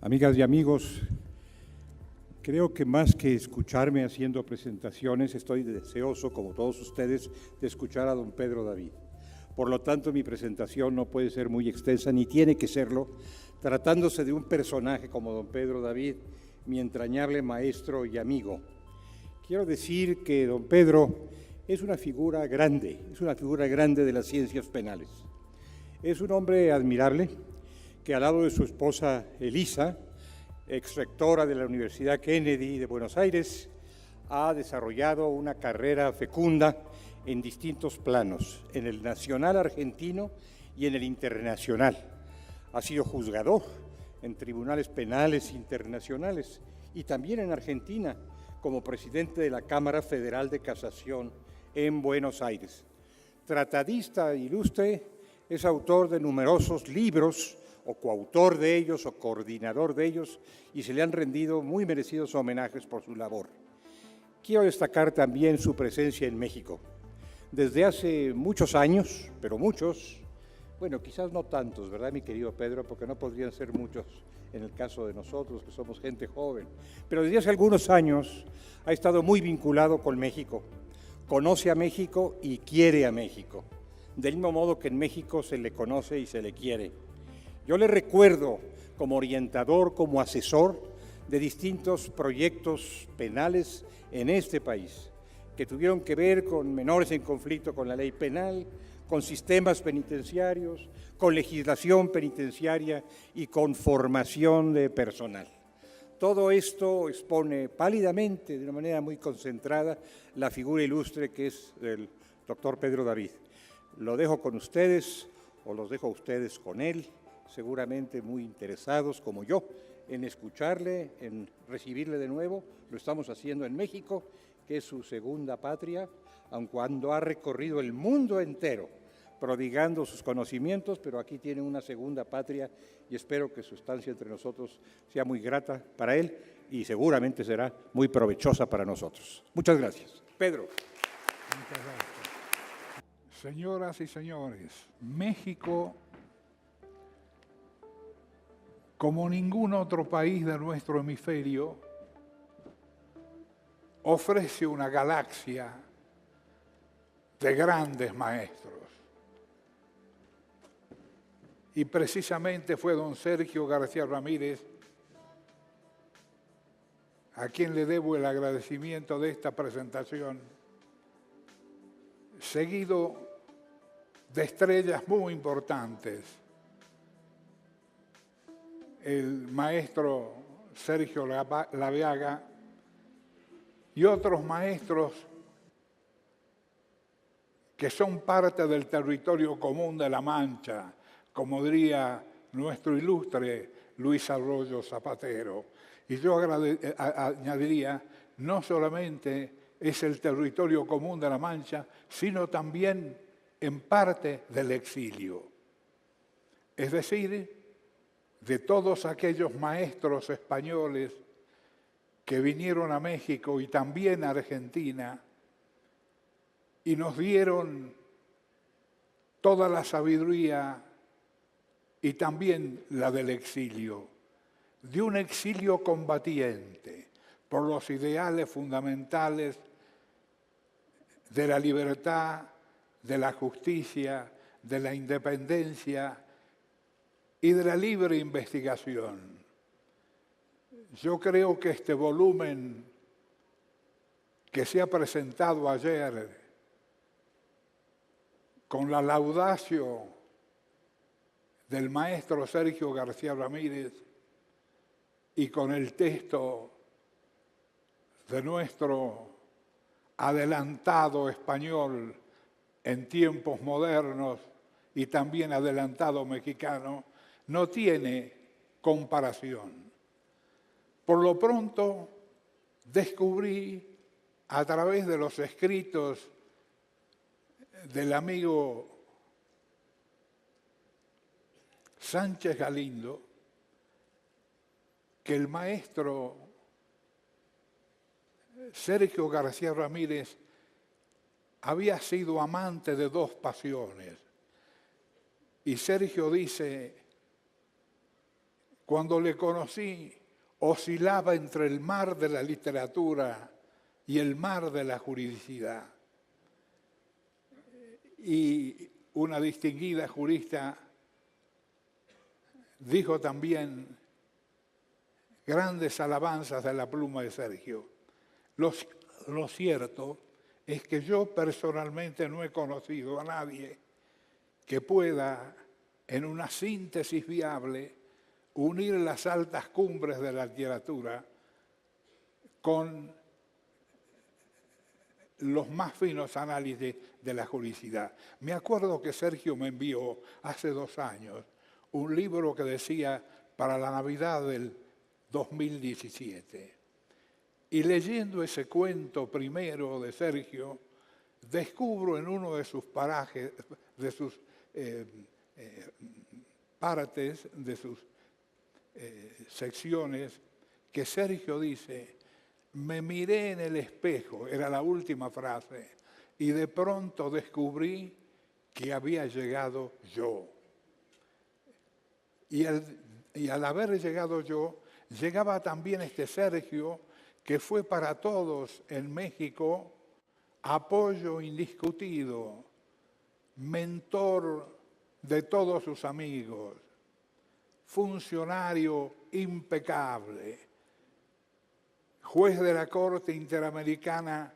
Amigas y amigos, creo que más que escucharme haciendo presentaciones, estoy deseoso, como todos ustedes, de escuchar a don Pedro David. Por lo tanto, mi presentación no puede ser muy extensa, ni tiene que serlo, tratándose de un personaje como don Pedro David, mi entrañable maestro y amigo. Quiero decir que don Pedro es una figura grande de las ciencias penales. Es un hombre admirable que al lado de su esposa Elisa, exrectora de la Universidad Kennedy de Buenos Aires, ha desarrollado una carrera fecunda en distintos planos, en el nacional argentino y en el internacional. Ha sido juzgador en tribunales penales internacionales y también en Argentina como presidente de la Cámara Federal de Casación en Buenos Aires. Tratadista ilustre, es autor de numerosos libros, o coautor de ellos, o coordinador de ellos, y se le han rendido muy merecidos homenajes por su labor. Quiero destacar también su presencia en México. Desde hace muchos años, pero muchos, bueno, quizás no tantos, ¿verdad, mi querido Pedro? Porque no podrían ser muchos en el caso de nosotros, que somos gente joven. Pero desde hace algunos años ha estado muy vinculado con México. Conoce a México y quiere a México. Del mismo modo que en México se le conoce y se le quiere. Yo le recuerdo como orientador, como asesor de distintos proyectos penales en este país, que tuvieron que ver con menores en conflicto con la ley penal, con sistemas penitenciarios, con legislación penitenciaria y con formación de personal. Todo esto expone pálidamente, de una manera muy concentrada, la figura ilustre que es el doctor Pedro David. Lo dejo con ustedes, o los dejo a ustedes con él, seguramente muy interesados, como yo, en escucharle, en recibirle de nuevo. Lo estamos haciendo en México, que es su segunda patria, aun cuando ha recorrido el mundo entero, prodigando sus conocimientos, pero aquí tiene una segunda patria y espero que su estancia entre nosotros sea muy grata para él y seguramente será muy provechosa para nosotros. Muchas gracias. Pedro. Muchas gracias. Señoras y señores, México, como ningún otro país de nuestro hemisferio, ofrece una galaxia de grandes maestros. Y precisamente fue don Sergio García Ramírez a quien le debo el agradecimiento de esta presentación, seguido de estrellas muy importantes. El maestro Sergio Laveaga y otros maestros que son parte del territorio común de La Mancha, como diría nuestro ilustre Luis Arroyo Zapatero. Y yo añadiría, no solamente es el territorio común de La Mancha, sino también en parte del exilio. Es decir, de todos aquellos maestros españoles que vinieron a México y también a Argentina y nos dieron toda la sabiduría y también la del exilio, de un exilio combatiente por los ideales fundamentales de la libertad, de la justicia, de la independencia y de la libre investigación. Yo creo que este volumen que se ha presentado ayer con la laudatio del maestro Sergio García Ramírez y con el texto de nuestro adelantado español en tiempos modernos y también adelantado mexicano, no tiene comparación. Por lo pronto, descubrí a través de los escritos del amigo Sánchez Galindo que el maestro Sergio García Ramírez había sido amante de dos pasiones. Y Sergio dice Cuando le conocí, oscilaba entre el mar de la literatura y el mar de la juridicidad. Y una distinguida jurista dijo también grandes alabanzas de la pluma de Sergio. Lo cierto es que yo personalmente no he conocido a nadie que pueda, en una síntesis viable, unir las altas cumbres de la literatura con los más finos análisis de la juridicidad. Me acuerdo que Sergio me envió hace 2 años un libro que decía para la Navidad del 2017. Y leyendo ese cuento primero de Sergio, descubro en uno de sus parajes, de sus partes, de sus secciones, que Sergio dice: me miré en el espejo, era la última frase, y de pronto descubrí que había llegado yo. Y al haber llegado yo, llegaba también este Sergio, que fue para todos en México apoyo indiscutido, mentor de todos sus amigos, funcionario impecable, juez de la Corte Interamericana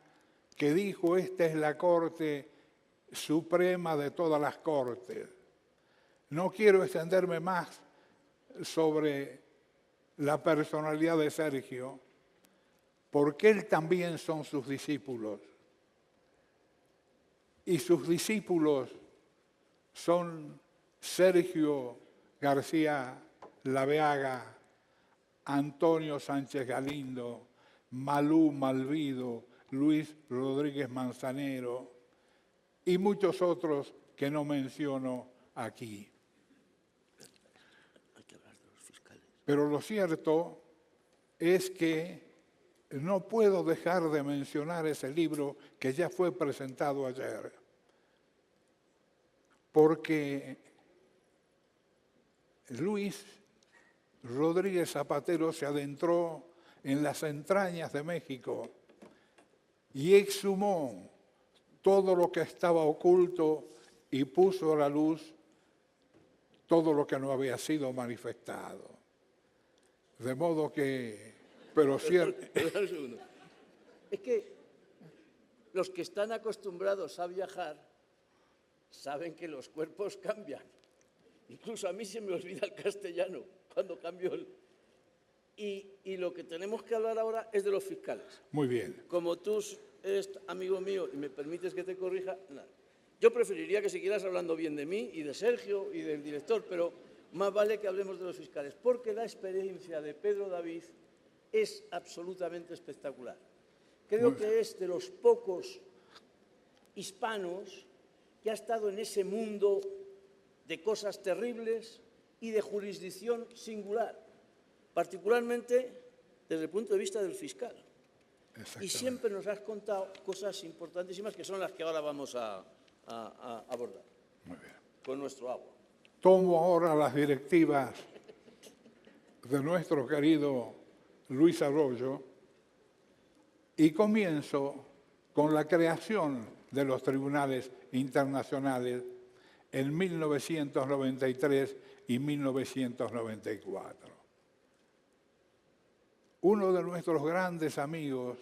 que dijo: esta es la Corte Suprema de todas las Cortes. No quiero extenderme más sobre la personalidad de Sergio, porque él también son sus discípulos. Y sus discípulos son Sergio García Laveaga, Antonio Sánchez Galindo, Malú Malvido, Luis Rodríguez Manzanero y muchos otros que no menciono aquí. Pero lo cierto es que no puedo dejar de mencionar ese libro que ya fue presentado ayer, porque Luis Rodríguez Zapatero se adentró en las entrañas de México y exhumó todo lo que estaba oculto y puso a la luz todo lo que no había sido manifestado. De modo que, pero cierto. Es que los que están acostumbrados a viajar saben que los cuerpos cambian. Incluso a mí se me olvida el castellano cuando cambio el... Y lo que tenemos que hablar ahora es de los fiscales. Muy bien. Como tú eres amigo mío y me permites que te corrija, nada. Yo preferiría que siguieras hablando bien de mí y de Sergio y del director, pero más vale que hablemos de los fiscales, porque la experiencia de Pedro David es absolutamente espectacular. Creo que es de los pocos hispanos que ha estado en ese mundo de cosas terribles y de jurisdicción singular, particularmente desde el punto de vista del fiscal. Y siempre nos has contado cosas importantísimas que son las que ahora vamos a abordar. Muy bien. Con nuestro agua. Tomo ahora las directivas de nuestro querido Luis Arroyo y comienzo con la creación de los tribunales internacionales en 1993 y 1994. Uno de nuestros grandes amigos,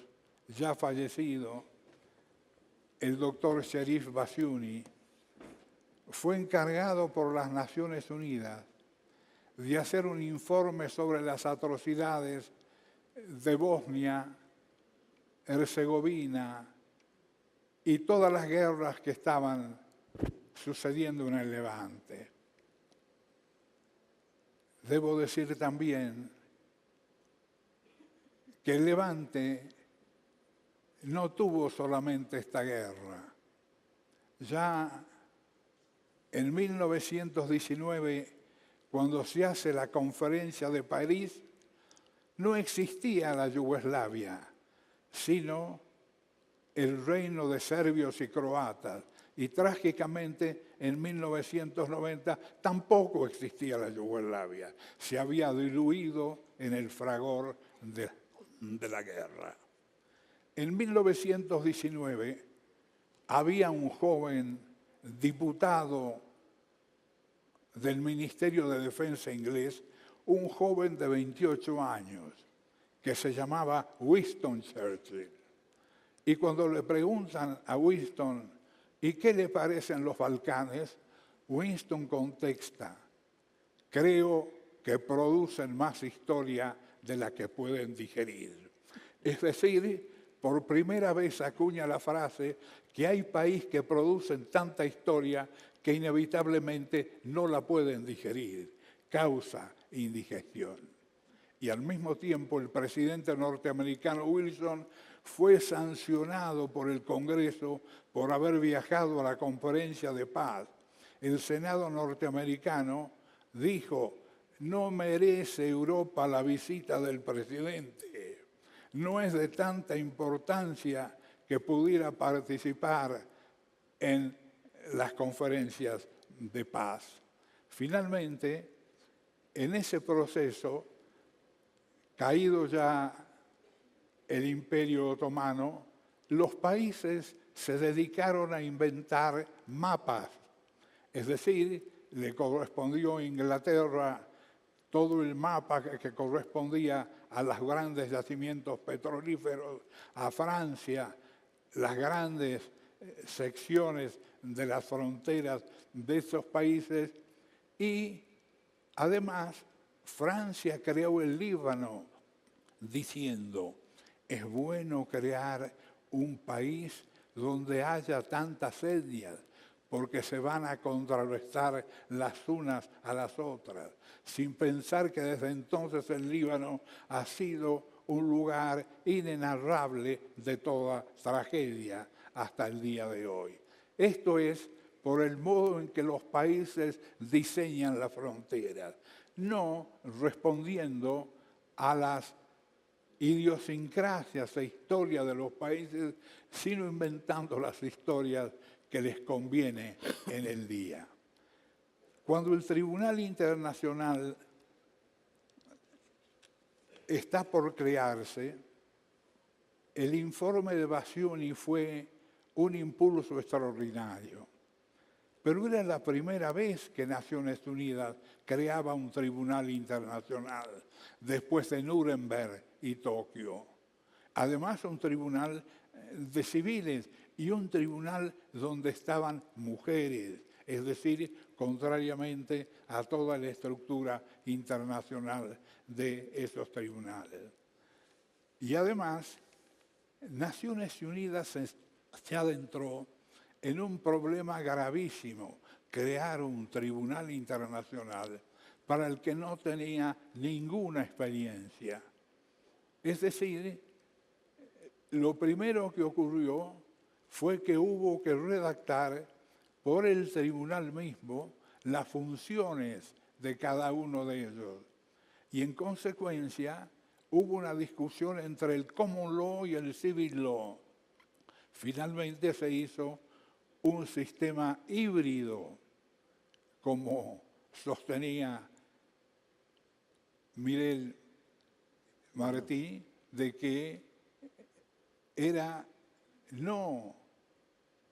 ya fallecido, el doctor Sherif Bassiouni, fue encargado por las Naciones Unidas de hacer un informe sobre las atrocidades de Bosnia, Herzegovina y todas las guerras que estaban sucediendo en el Levante. Debo decir también que el Levante no tuvo solamente esta guerra. Ya en 1919, cuando se hace la conferencia de París, no existía la Yugoslavia, sino el reino de serbios y croatas, y trágicamente en 1990 tampoco existía la Yugoslavia. Se había diluido en el fragor de la guerra. En 1919 había un joven diputado del Ministerio de Defensa inglés, un joven de 28 años, que se llamaba Winston Churchill. Y cuando le preguntan a Winston, ¿y qué le parecen los Balcanes?, Winston contesta, creo que producen más historia de la que pueden digerir. Es decir, por primera vez acuña la frase que hay países que producen tanta historia que inevitablemente no la pueden digerir, causa indigestión. Y al mismo tiempo el presidente norteamericano Wilson fue sancionado por el Congreso por haber viajado a la conferencia de paz. El Senado norteamericano dijo, no merece Europa la visita del presidente, no es de tanta importancia que pudiera participar en las conferencias de paz. Finalmente, en ese proceso, caído ya el Imperio Otomano, los países se dedicaron a inventar mapas. Es decir, le correspondió a Inglaterra todo el mapa que correspondía a los grandes yacimientos petrolíferos, a Francia, las grandes secciones de las fronteras de esos países y además Francia creó el Líbano diciendo, es bueno crear un país donde haya tantas etnias porque se van a contrarrestar las unas a las otras, sin pensar que desde entonces el Líbano ha sido un lugar inenarrable de toda tragedia hasta el día de hoy. Esto es por el modo en que los países diseñan las fronteras, no respondiendo a las idiosincrasias e historias de los países, sino inventando las historias que les conviene en el día. Cuando el Tribunal Internacional está por crearse, el informe de Basciuni fue un impulso extraordinario. Pero era la primera vez que Naciones Unidas creaba un tribunal internacional, después de Nuremberg y Tokio. Además, un tribunal de civiles y un tribunal donde estaban mujeres, es decir, contrariamente a toda la estructura internacional de esos tribunales. Y además, Naciones Unidas se adentró en un problema gravísimo, crear un tribunal internacional para el que no tenía ninguna experiencia. Es decir, lo primero que ocurrió fue que hubo que redactar por el tribunal mismo las funciones de cada uno de ellos. Y en consecuencia hubo una discusión entre el common law y el civil law. Finalmente se hizo un sistema híbrido, como sostenía Mireille Martí, de que era no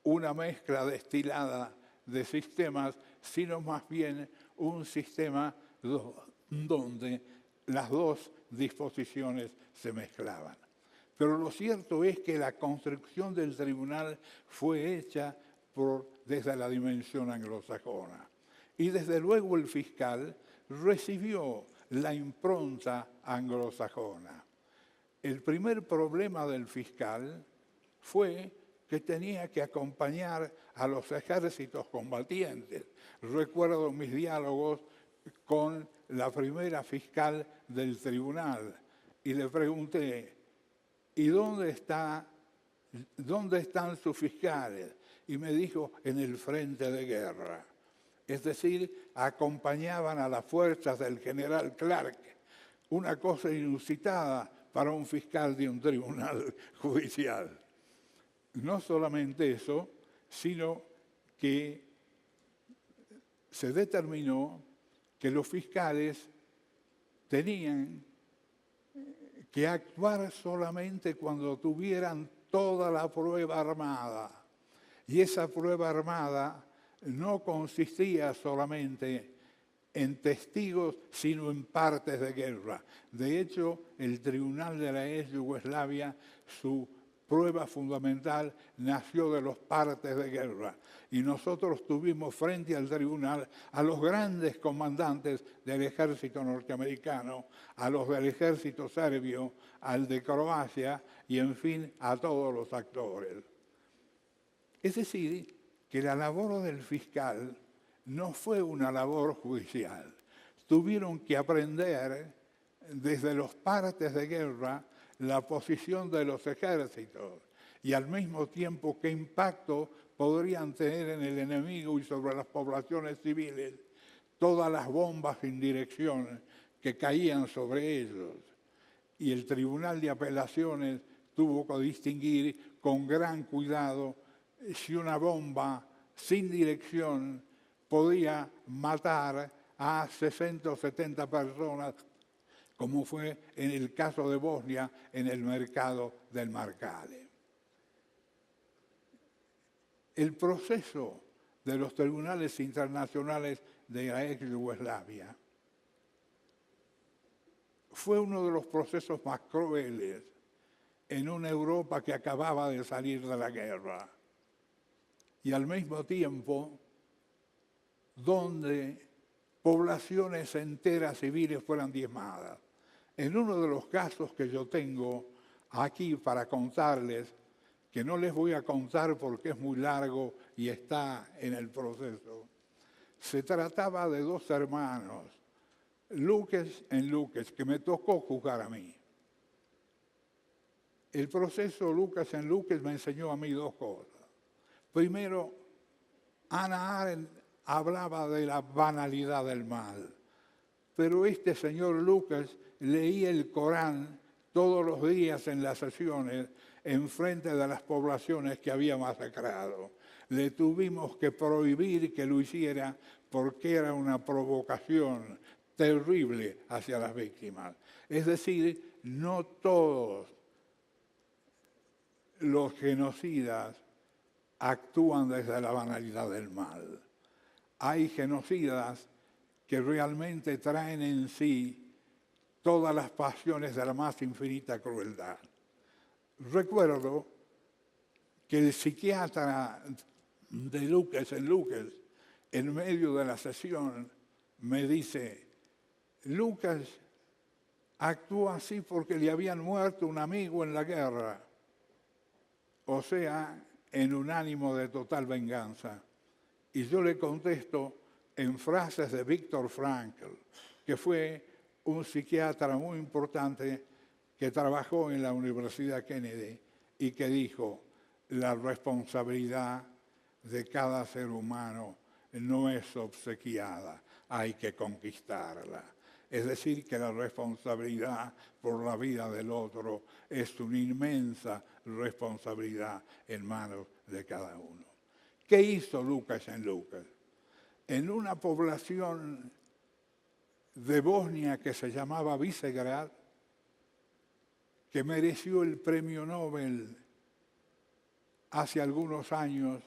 una mezcla destilada de sistemas, sino más bien un sistema donde las dos disposiciones se mezclaban. Pero lo cierto es que la construcción del tribunal fue hecha desde la dimensión anglosajona. Y desde luego el fiscal recibió la impronta anglosajona. El primer problema del fiscal fue que tenía que acompañar a los ejércitos combatientes. Recuerdo mis diálogos con la primera fiscal del tribunal y le pregunté, ¿y dónde están sus fiscales? Y me dijo, en el frente de guerra. Es decir, acompañaban a las fuerzas del general Clark, una cosa inusitada para un fiscal de un tribunal judicial. No solamente eso, sino que se determinó que los fiscales tenían que actuar solamente cuando tuvieran toda la prueba armada. Y esa prueba armada no consistía solamente en testigos, sino en partes de guerra. De hecho, el Tribunal de la ex Yugoslavia, su prueba fundamental nació de los partes de guerra. Y nosotros tuvimos frente al tribunal a los grandes comandantes del ejército norteamericano, a los del ejército serbio, al de Croacia y, en fin, a todos los actores. Es decir, que la labor del fiscal no fue una labor judicial. Tuvieron que aprender desde los partes de guerra la posición de los ejércitos y al mismo tiempo qué impacto podrían tener en el enemigo y sobre las poblaciones civiles todas las bombas sin dirección que caían sobre ellos. Y el Tribunal de Apelaciones tuvo que distinguir con gran cuidado si una bomba sin dirección podía matar a 60 o 70 personas, como fue en el caso de Bosnia en el mercado del Marcale. El proceso de los tribunales internacionales de la ex Yugoslavia fue uno de los procesos más crueles en una Europa que acababa de salir de la guerra y al mismo tiempo donde poblaciones enteras civiles fueran diezmadas. En uno de los casos que yo tengo aquí para contarles, que no les voy a contar porque es muy largo y está en el proceso, se trataba de dos hermanos, Luques en Luques, que me tocó juzgar a mí. El proceso Lucas en Luques me enseñó a mí dos cosas. Primero, Hannah Arendt hablaba de la banalidad del mal, pero este señor Lucas leía el Corán todos los días en las sesiones en frente de las poblaciones que había masacrado. Le tuvimos que prohibir que lo hiciera porque era una provocación terrible hacia las víctimas. Es decir, no todos los genocidas actúan desde la banalidad del mal. Hay genocidas que realmente traen en sí todas las pasiones de la más infinita crueldad. Recuerdo que el psiquiatra de Lucas en Lucas, en medio de la sesión, me dice: Lucas actúa así porque le habían muerto un amigo en la guerra, o sea, en un ánimo de total venganza. Y yo le contesto en frases de Viktor Frankl, que fue un psiquiatra muy importante que trabajó en la Universidad Kennedy y que dijo: la responsabilidad de cada ser humano no es obsequiada, hay que conquistarla. Es decir, que la responsabilidad por la vida del otro es una inmensa responsabilidad en manos de cada uno. ¿Qué hizo Lucas en Lucas? En una población de Bosnia que se llamaba Visegrad, que mereció el premio Nobel hace algunos años,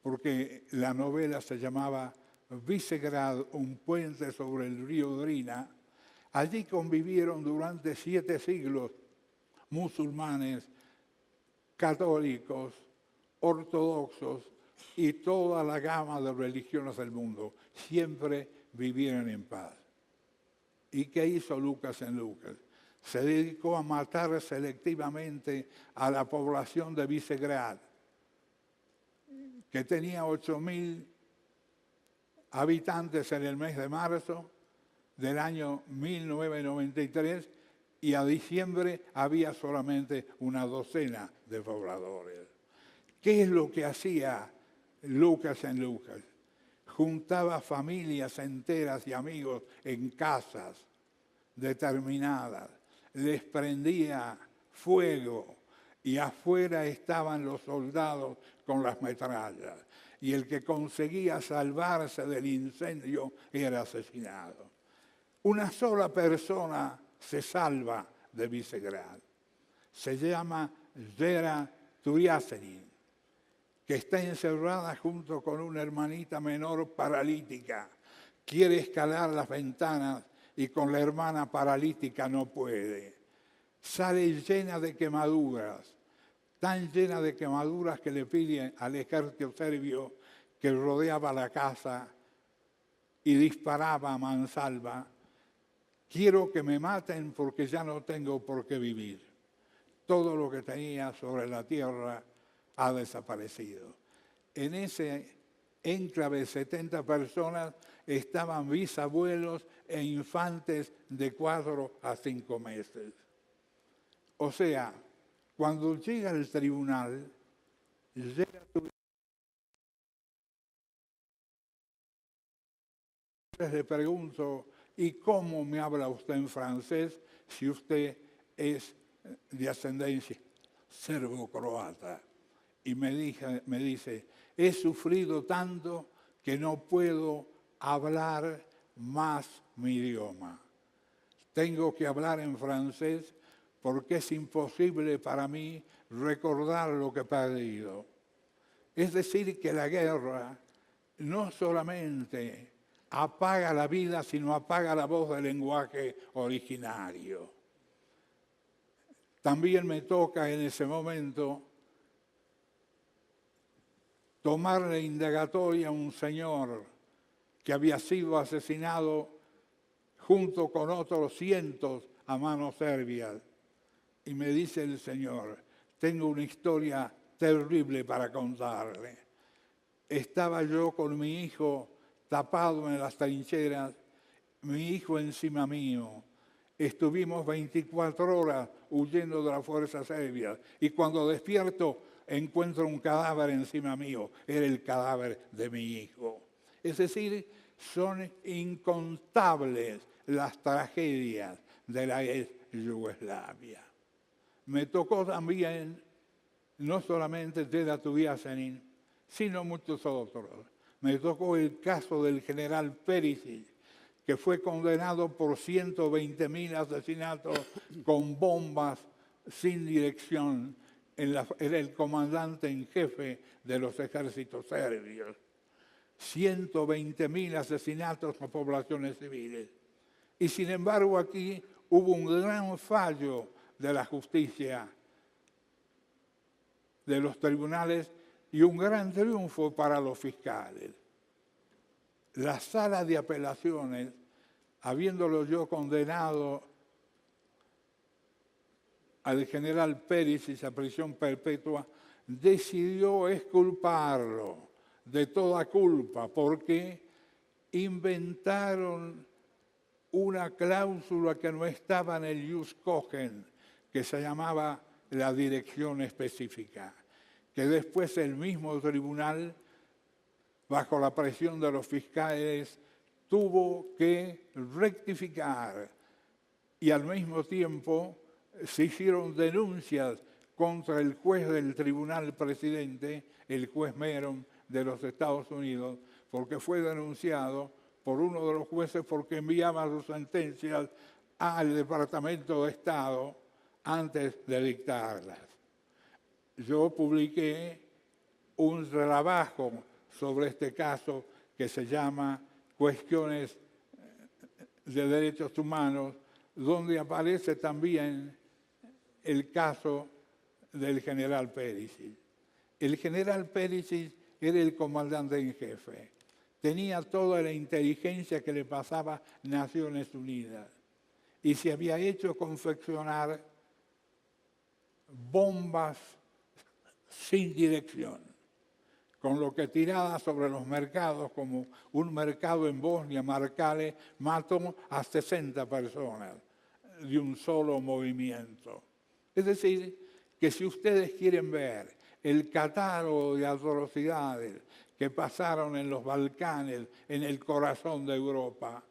porque la novela se llamaba Visegrad, un puente sobre el río Drina. Allí convivieron durante 7 siglos musulmanes, católicos, ortodoxos y toda la gama de religiones del mundo. Siempre vivieron en paz. ¿Y qué hizo Lucas en Lucas? Se dedicó a matar selectivamente a la población de Visegrad, que tenía 8.000 habitantes en el mes de marzo del año 1993, y a diciembre había solamente una docena de pobladores. ¿Qué es lo que hacía Lucas en Lucas? Juntaba familias enteras y amigos en casas determinadas, les prendía fuego y afuera estaban los soldados con las metrallas, y el que conseguía salvarse del incendio era asesinado. Una sola persona se salva de Visegrad. Se llama Vera Turiacenin, que está encerrada junto con una hermanita menor paralítica. Quiere escalar las ventanas y con la hermana paralítica no puede. Sale llena de quemaduras, tan llena de quemaduras que le pide al ejército serbio que rodeaba la casa y disparaba a mansalva: quiero que me maten porque ya no tengo por qué vivir. Todo lo que tenía sobre la tierra ha desaparecido. En ese enclave de 70 personas estaban bisabuelos e infantes de 4 a 5 meses. O sea, cuando llega al tribunal, le pregunto: ¿y cómo me habla usted en francés si usted es de ascendencia serbo-croata? Y me dice: he sufrido tanto que no puedo hablar más mi idioma. Tengo que hablar en francés porque es imposible para mí recordar lo que he perdido. Es decir, que la guerra no solamente apaga la vida, sino apaga la voz del lenguaje originario. También me toca en ese momento tomarle indagatoria a un señor que había sido asesinado junto con otros cientos a manos serbias. Y me dice el señor: tengo una historia terrible para contarle. Estaba yo con mi hijo tapado en las trincheras, mi hijo encima mío. Estuvimos 24 horas huyendo de las fuerzas serbias y cuando despierto encuentro un cadáver encima mío. Era el cadáver de mi hijo. Es decir, son incontables las tragedias de la ex Yugoslavia. Me tocó también, no solamente Vera Turiacenin, sino muchos otros. Me tocó el caso del general Perisic, que fue condenado por 120.000 asesinatos con bombas sin dirección. Era el comandante en jefe de los ejércitos serbios. 120.000 asesinatos a poblaciones civiles. Y sin embargo aquí hubo un gran fallo de la justicia, de los tribunales, y un gran triunfo para los fiscales. La sala de apelaciones, habiéndolo yo condenado al general Perisic a prisión perpetua, decidió exculparlo de toda culpa porque inventaron una cláusula que no estaba en el jus cogens, que se llamaba la dirección específica, que después el mismo tribunal, bajo la presión de los fiscales, tuvo que rectificar, y al mismo tiempo se hicieron denuncias contra el juez del tribunal presidente, el juez Meron de los Estados Unidos, porque fue denunciado por uno de los jueces porque enviaba sus sentencias al Departamento de Estado antes de dictarlas. Yo publiqué un trabajo sobre este caso que se llama Cuestiones de Derechos Humanos, donde aparece también el caso del general Perisic. El general Perisic era el comandante en jefe. Tenía toda la inteligencia que le pasaba Naciones Unidas y se había hecho confeccionar bombas sin dirección, con lo que tiradas sobre los mercados, como un mercado en Bosnia, Marcale, mató a 60 personas de un solo movimiento. Es decir, que si ustedes quieren ver el catálogo de atrocidades que pasaron en los Balcanes, en el corazón de Europa,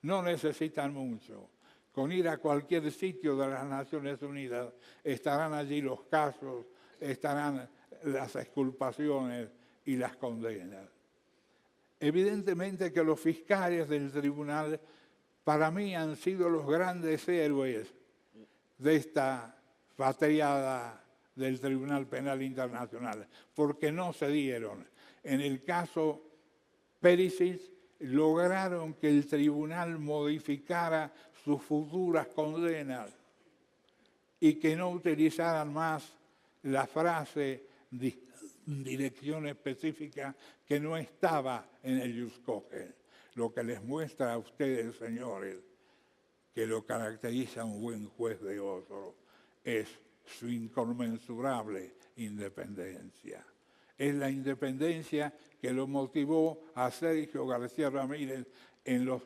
no necesitan mucho. Con ir a cualquier sitio de las Naciones Unidas, estarán allí los casos, estarán las exculpaciones y las condenas. Evidentemente que los fiscales del tribunal, para mí, han sido los grandes héroes de esta patriada del Tribunal Penal Internacional, porque no cedieron. En el caso Perisic, lograron que el tribunal modificara sus futuras condenas y que no utilizaran más la frase dirección específica que no estaba en el ius cogens. Lo que les muestra a ustedes, señores, que lo caracteriza a un buen juez de otro es su inconmensurable independencia. Es la independencia que lo motivó a Sergio García Ramírez en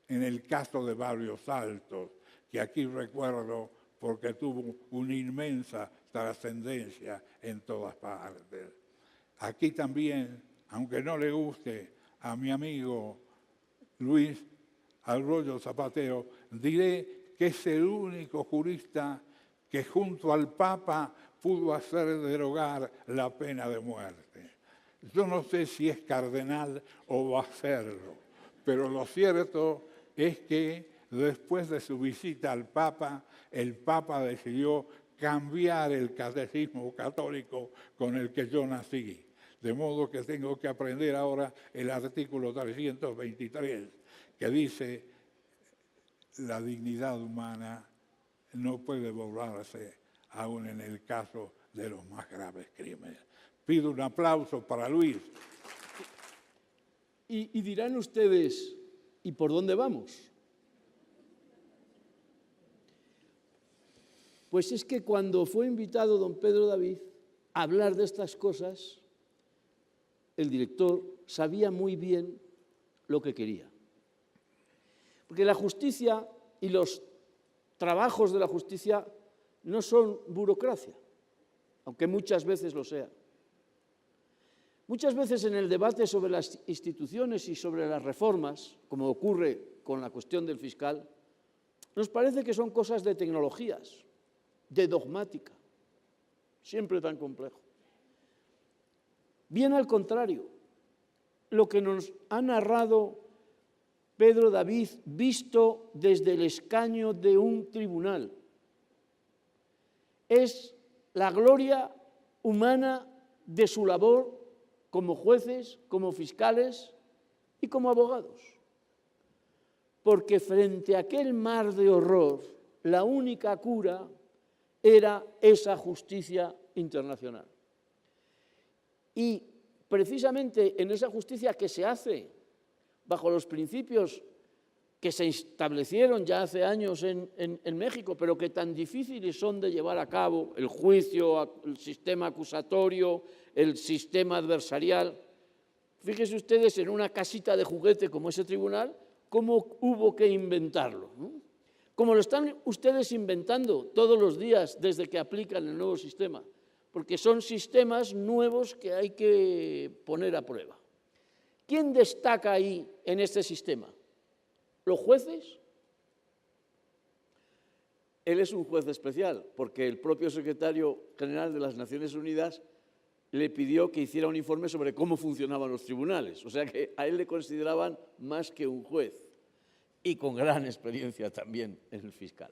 el caso de Barrios Altos, que aquí recuerdo porque tuvo una inmensa trascendencia en todas partes. Aquí también, aunque no le guste a mi amigo Luis Arroyo Zapatero, diré que es el único jurista que junto al Papa pudo hacer derogar la pena de muerte. Yo no sé si es cardenal o va a serlo, pero lo cierto es que después de su visita al Papa, el Papa decidió cambiar el catecismo católico con el que yo nací. De modo que tengo que aprender ahora el artículo 323, que dice: la dignidad humana no puede borrarse aún en el caso de los más graves crímenes. Pido un aplauso para Luis. Y dirán ustedes, ¿y por dónde vamos? Pues es que cuando fue invitado don Pedro David a hablar de estas cosas, el director sabía muy bien lo que quería. Porque la justicia y los trabajos de la justicia no son burocracia, aunque muchas veces lo sean. Muchas veces en el debate sobre las instituciones y sobre las reformas, como ocurre con la cuestión del fiscal, nos parece que son cosas de tecnologías, de dogmática, siempre tan complejo. Bien al contrario, lo que nos ha narrado Pedro David, visto desde el escaño de un tribunal, es la gloria humana de su labor como jueces, como fiscales y como abogados. Porque frente a aquel mar de horror, la única cura era esa justicia internacional. Y precisamente en esa justicia que se hace bajo los principios que se establecieron ya hace años en México, pero que tan difíciles son de llevar a cabo, el juicio, el sistema acusatorio, el sistema adversarial. Fíjense ustedes en una casita de juguete como ese tribunal, cómo hubo que inventarlo, ¿no? Como lo están ustedes inventando todos los días desde que aplican el nuevo sistema, porque son sistemas nuevos que hay que poner a prueba. ¿Quién destaca ahí en este sistema? ¿Los jueces? Él es un juez especial, porque el propio secretario general de las Naciones Unidas le pidió que hiciera un informe sobre cómo funcionaban los tribunales. O sea que a él le consideraban más que un juez, y con gran experiencia también en el fiscal.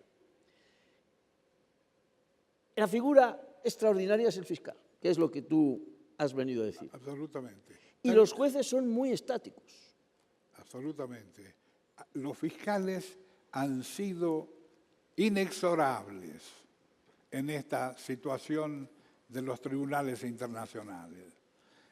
La figura extraordinaria es el fiscal, que es lo que tú has venido a decir. Absolutamente. Y los jueces son muy estáticos. Absolutamente. Los fiscales han sido inexorables en esta situación de los tribunales internacionales.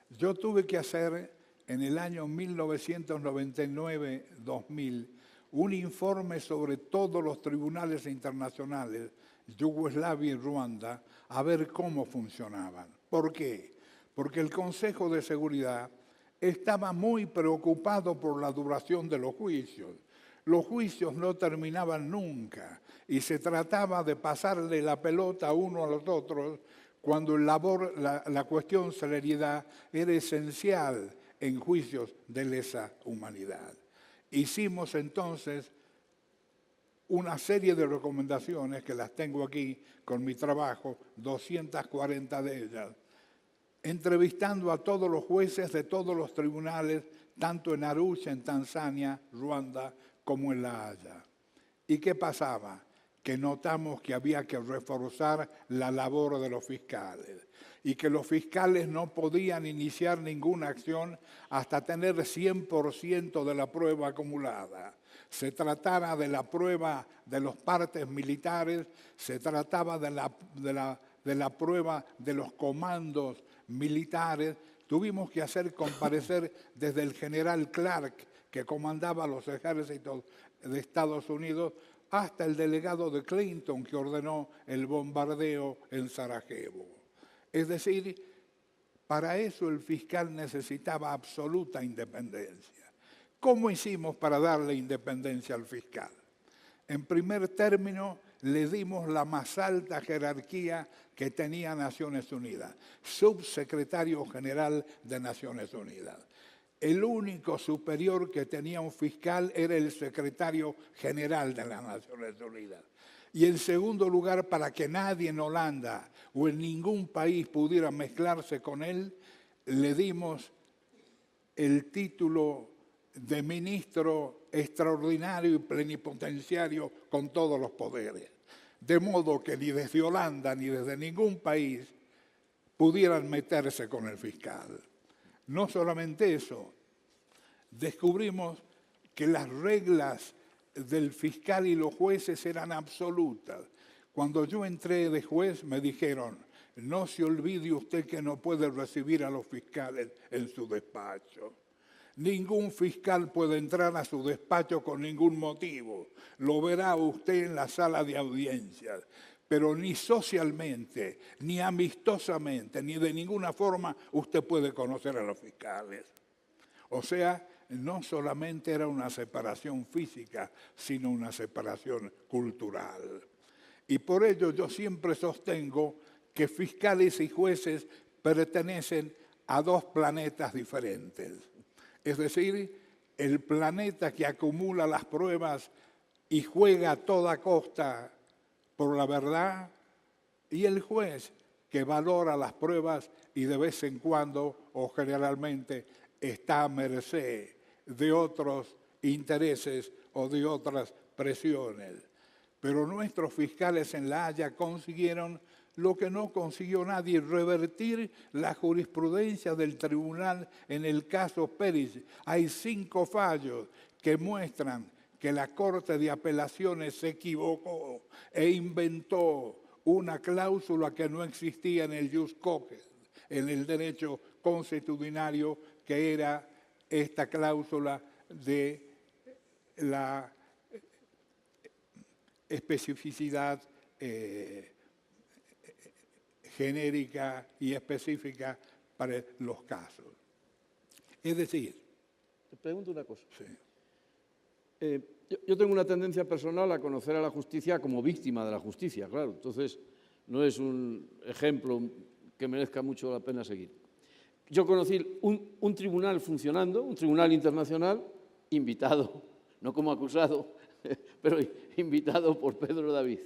Yo tuve que hacer en el año 1999-2000 un informe sobre todos los tribunales internacionales, Yugoslavia y Ruanda, a ver cómo funcionaban. ¿Por qué? Porque el Consejo de Seguridad estaba muy preocupado por la duración de los juicios. Los juicios no terminaban nunca y se trataba de pasarle la pelota uno a los otros cuando la cuestión celeridad era esencial en juicios de lesa humanidad. Hicimos entonces una serie de recomendaciones que las tengo aquí con mi trabajo, 240 de ellas, entrevistando a todos los jueces de todos los tribunales, tanto en Arusha, en Tanzania, Ruanda, como en La Haya. ¿Y qué pasaba? Que notamos que había que reforzar la labor de los fiscales y que los fiscales no podían iniciar ninguna acción hasta tener 100% de la prueba acumulada. Se tratara de la prueba de los partes militares, se trataba de la prueba de los comandos militares. Tuvimos que hacer comparecer desde el general Clark, que comandaba los ejércitos de Estados Unidos, hasta el delegado de Clinton, que ordenó el bombardeo en Sarajevo. Es decir, para eso el fiscal necesitaba absoluta independencia. ¿Cómo hicimos para darle independencia al fiscal? En primer término, le dimos la más alta jerarquía que tenía Naciones Unidas, subsecretario general de Naciones Unidas. El único superior que tenía un fiscal era el secretario general de las Naciones Unidas. Y en segundo lugar, para que nadie en Holanda o en ningún país pudiera mezclarse con él, le dimos el título de ministro extraordinario y plenipotenciario con todos los poderes. De modo que ni desde Holanda ni desde ningún país pudieran meterse con el fiscal. No solamente eso, descubrimos que las reglas del fiscal y los jueces eran absolutas. Cuando yo entré de juez me dijeron, no se olvide usted que no puede recibir a los fiscales en su despacho. Ningún fiscal puede entrar a su despacho con ningún motivo. Lo verá usted en la sala de audiencias. Pero ni socialmente, ni amistosamente, ni de ninguna forma usted puede conocer a los fiscales. O sea, no solamente era una separación física, sino una separación cultural. Y por ello yo siempre sostengo que fiscales y jueces pertenecen a dos planetas diferentes. Es decir, el planeta que acumula las pruebas y juega a toda costa por la verdad, y el juez que valora las pruebas y de vez en cuando o generalmente está a merced de otros intereses o de otras presiones. Pero nuestros fiscales en La Haya consiguieron lo que no consiguió nadie, revertir la jurisprudencia del tribunal en el caso Pérez. Hay 5 fallos que muestran que la Corte de Apelaciones se equivocó e inventó una cláusula que no existía en el jus cogens, en el derecho consuetudinario, que era esta cláusula de la especificidad genérica y específica para los casos. Es decir... Te pregunto una cosa. Sí. Yo tengo una tendencia personal a conocer a la justicia como víctima de la justicia, claro. Entonces, no es un ejemplo que merezca mucho la pena seguir. Yo conocí un tribunal funcionando, un tribunal internacional, invitado, no como acusado, pero invitado por Pedro David.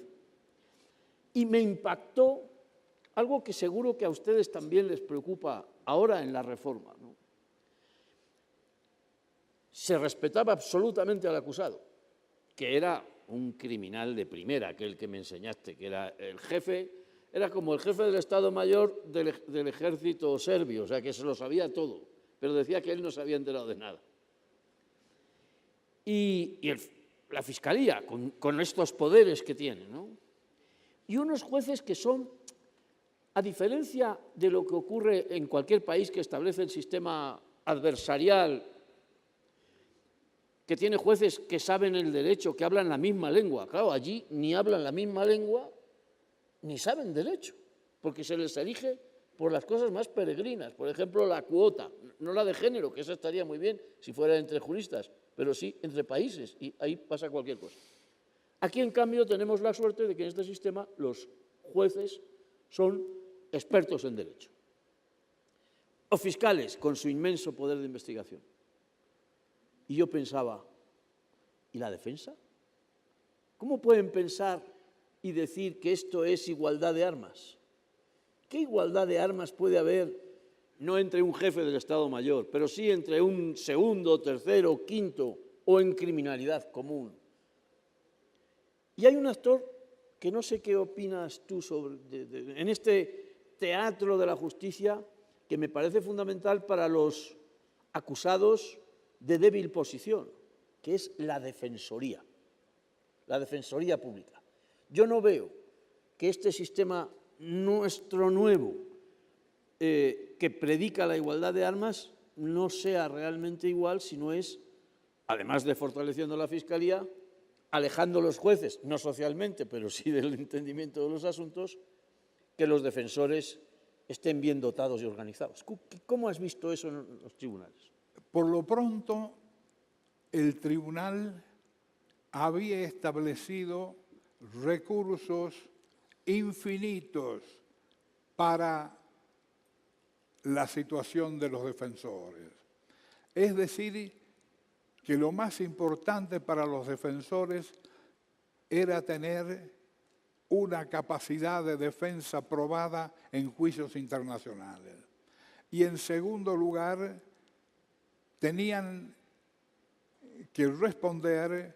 Y me impactó algo que seguro que a ustedes también les preocupa ahora en la reforma, ¿no? Se respetaba absolutamente al acusado, que era un criminal de primera, aquel que me enseñaste, que era el jefe, era como el jefe del Estado Mayor del ejército serbio, o sea, que se lo sabía todo, pero decía que él no se había enterado de nada. Y la Fiscalía, con estos poderes que tiene, ¿no? Y unos jueces que son, a diferencia de lo que ocurre en cualquier país que establece el sistema adversarial, que tiene jueces que saben el derecho, que hablan la misma lengua. Claro, allí ni hablan la misma lengua, ni saben derecho, porque se les elige por las cosas más peregrinas. Por ejemplo, la cuota, no la de género, que eso estaría muy bien si fuera entre juristas, pero sí entre países, y ahí pasa cualquier cosa. Aquí, en cambio, tenemos la suerte de que en este sistema los jueces son expertos en derecho. O fiscales, con su inmenso poder de investigación. Y yo pensaba, ¿y la defensa? ¿Cómo pueden pensar y decir que esto es igualdad de armas? ¿Qué igualdad de armas puede haber, no entre un jefe del Estado Mayor, pero sí entre un segundo, tercero, quinto o en criminalidad común? Y hay un actor que no sé qué opinas tú en este teatro de la justicia que me parece fundamental para los acusados de débil posición, que es la defensoría pública. Yo no veo que este sistema nuestro nuevo, que predica la igualdad de armas, no sea realmente igual, sino es, además de fortaleciendo la Fiscalía, alejando a los jueces, no socialmente, pero sí del entendimiento de los asuntos, que los defensores estén bien dotados y organizados. ¿Cómo has visto eso en los tribunales? Por lo pronto, el tribunal había establecido recursos infinitos para la situación de los defensores. Es decir, que lo más importante para los defensores era tener una capacidad de defensa probada en juicios internacionales. Y en segundo lugar, tenían que responder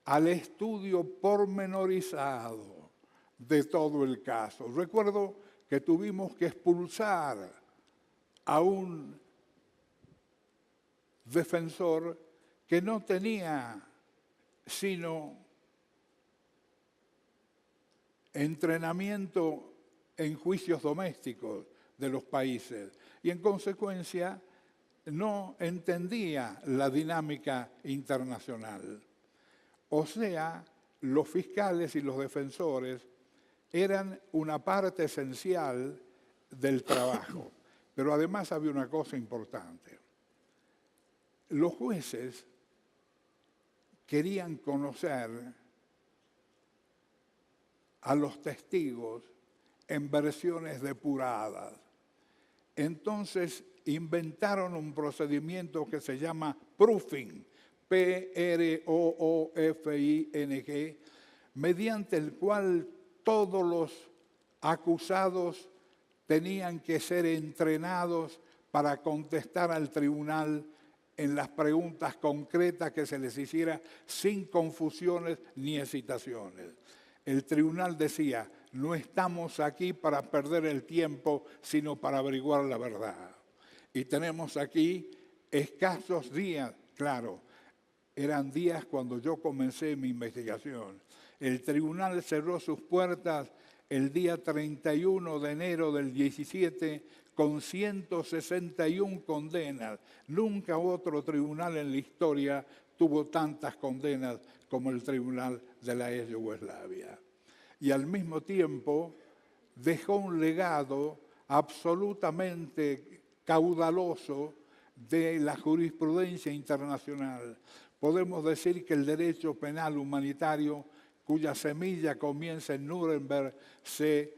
al estudio pormenorizado de todo el caso. Recuerdo que tuvimos que expulsar a un defensor que no tenía sino entrenamiento en juicios domésticos de los países y en consecuencia no entendía la dinámica internacional. O sea, los fiscales y los defensores eran una parte esencial del trabajo. Pero además había una cosa importante. Los jueces querían conocer a los testigos en versiones depuradas. Entonces inventaron un procedimiento que se llama proofing, P-R-O-O-F-I-N-G, mediante el cual todos los acusados tenían que ser entrenados para contestar al tribunal en las preguntas concretas que se les hiciera sin confusiones ni hesitaciones. El tribunal decía, no estamos aquí para perder el tiempo, sino para averiguar la verdad. Y tenemos aquí escasos días, claro, eran días cuando yo comencé mi investigación. El tribunal cerró sus puertas el día 31 de enero del 17 con 161 condenas. Nunca otro tribunal en la historia tuvo tantas condenas como el tribunal de la ex Yugoslavia. Y al mismo tiempo dejó un legado absolutamente caudaloso de la jurisprudencia internacional. Podemos decir que el derecho penal humanitario, cuya semilla comienza en Nuremberg, se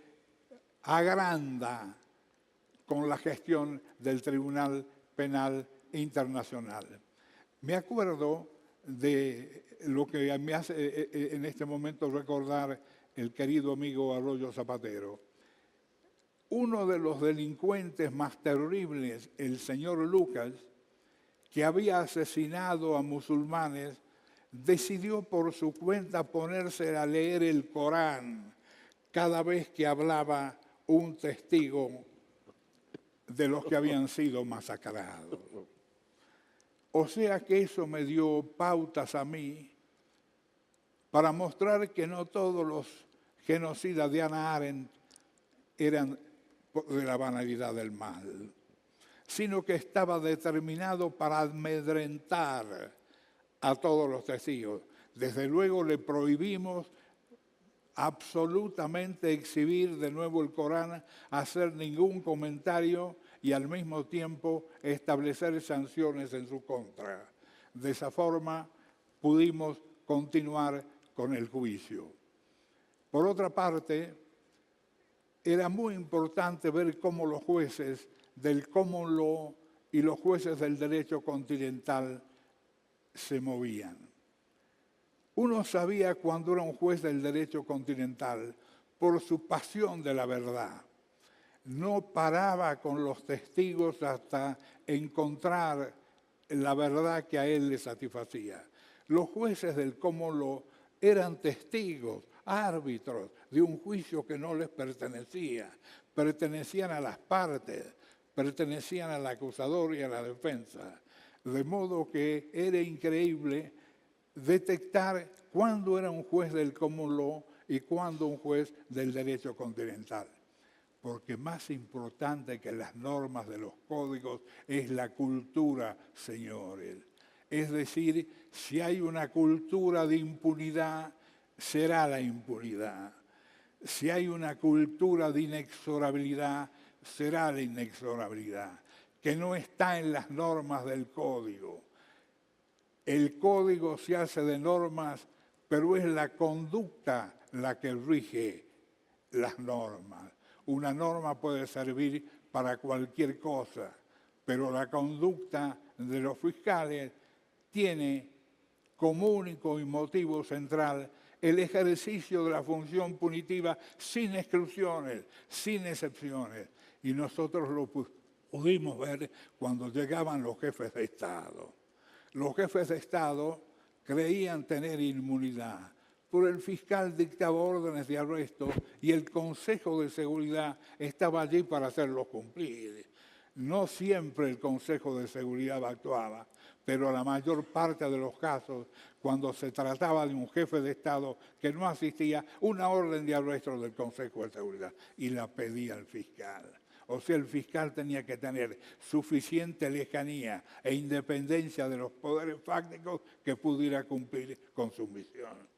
agranda con la gestión del Tribunal Penal Internacional. Me acuerdo de lo que me hace en este momento recordar el querido amigo Arroyo Zapatero. Uno de los delincuentes más terribles, el señor Lucas, que había asesinado a musulmanes, decidió por su cuenta ponerse a leer el Corán cada vez que hablaba un testigo de los que habían sido masacrados. O sea que eso me dio pautas a mí para mostrar que no todos los genocidas de Hannah Arendt eran de la banalidad del mal, sino que estaba determinado para amedrentar a todos los testigos. Desde luego le prohibimos absolutamente exhibir de nuevo el Corán, hacer ningún comentario y al mismo tiempo establecer sanciones en su contra. De esa forma pudimos continuar con el juicio. Por otra parte, era muy importante ver cómo los jueces del common law y los jueces del derecho continental se movían. Uno sabía cuando era un juez del derecho continental por su pasión de la verdad. No paraba con los testigos hasta encontrar la verdad que a él le satisfacía. Los jueces del common law eran testigos, árbitros de un juicio que no les pertenecía. Pertenecían a las partes, pertenecían al acusador y a la defensa. De modo que era increíble detectar cuándo era un juez del common law y cuándo un juez del derecho continental. Porque más importante que las normas de los códigos es la cultura, señores. Es decir, si hay una cultura de impunidad, será la impunidad. Si hay una cultura de inexorabilidad, será la inexorabilidad, que no está en las normas del código. El código se hace de normas, pero es la conducta la que rige las normas. Una norma puede servir para cualquier cosa, pero la conducta de los fiscales tiene como único y motivo central el ejercicio de la función punitiva sin exclusiones, sin excepciones. Y nosotros lo pudimos ver cuando llegaban los jefes de Estado. Los jefes de Estado creían tener inmunidad, pero el fiscal dictaba órdenes de arresto y el Consejo de Seguridad estaba allí para hacerlos cumplir. No siempre el Consejo de Seguridad actuaba, pero la mayor parte de los casos, cuando se trataba de un jefe de Estado que no asistía, una orden de arresto del Consejo de Seguridad y la pedía el fiscal. O sea, el fiscal tenía que tener suficiente lejanía e independencia de los poderes fácticos que pudiera cumplir con su misión.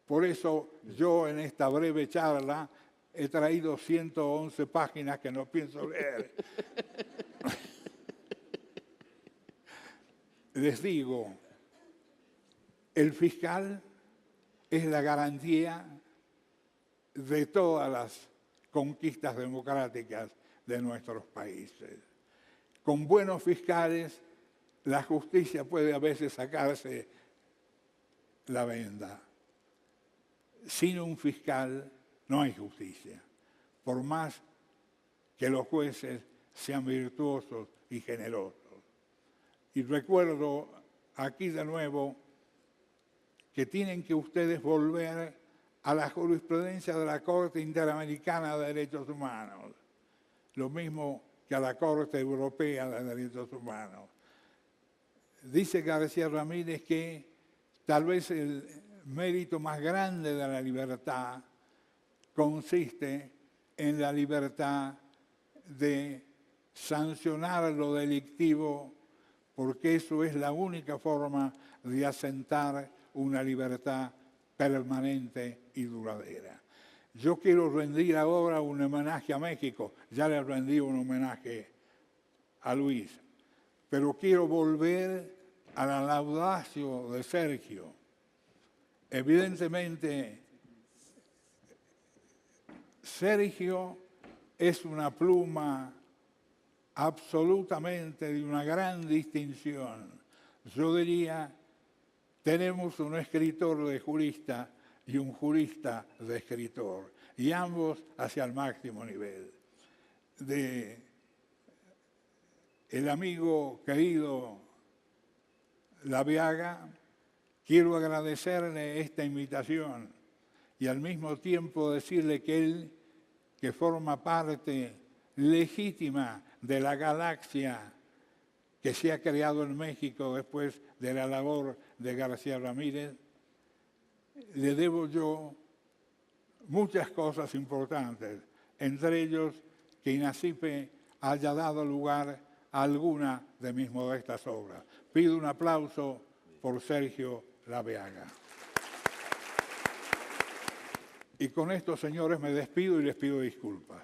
Por eso yo en esta breve charla he traído 111 páginas que no pienso leer. Les digo, el fiscal es la garantía de todas las conquistas democráticas de nuestros países. Con buenos fiscales, la justicia puede a veces sacarse la venda. Sin un fiscal no hay justicia, por más que los jueces sean virtuosos y generosos. Y recuerdo aquí de nuevo que tienen que ustedes volver a la jurisprudencia de la Corte Interamericana de Derechos Humanos, lo mismo que a la Corte Europea de Derechos Humanos. Dice García Ramírez que tal vez el mérito más grande de la libertad consiste en la libertad de sancionar lo delictivo, porque eso es la única forma de asentar una libertad permanente y duradera. Yo quiero rendir ahora un homenaje a México, ya le rendí un homenaje a Luis, pero quiero volver a la laudatio de Sergio. Evidentemente, Sergio es una pluma absolutamente de una gran distinción. Yo diría, tenemos un escritor de jurista y un jurista de escritor, y ambos hacia el máximo nivel. El amigo querido Laviaga, quiero agradecerle esta invitación y al mismo tiempo decirle que él, que forma parte legítima de la galaxia que se ha creado en México después de la labor de García Ramírez, le debo yo muchas cosas importantes, entre ellos que INACYPE haya dado lugar a alguna de mis modestas obras. Pido un aplauso por Sergio Laviaga. Y con esto, señores, me despido y les pido disculpas.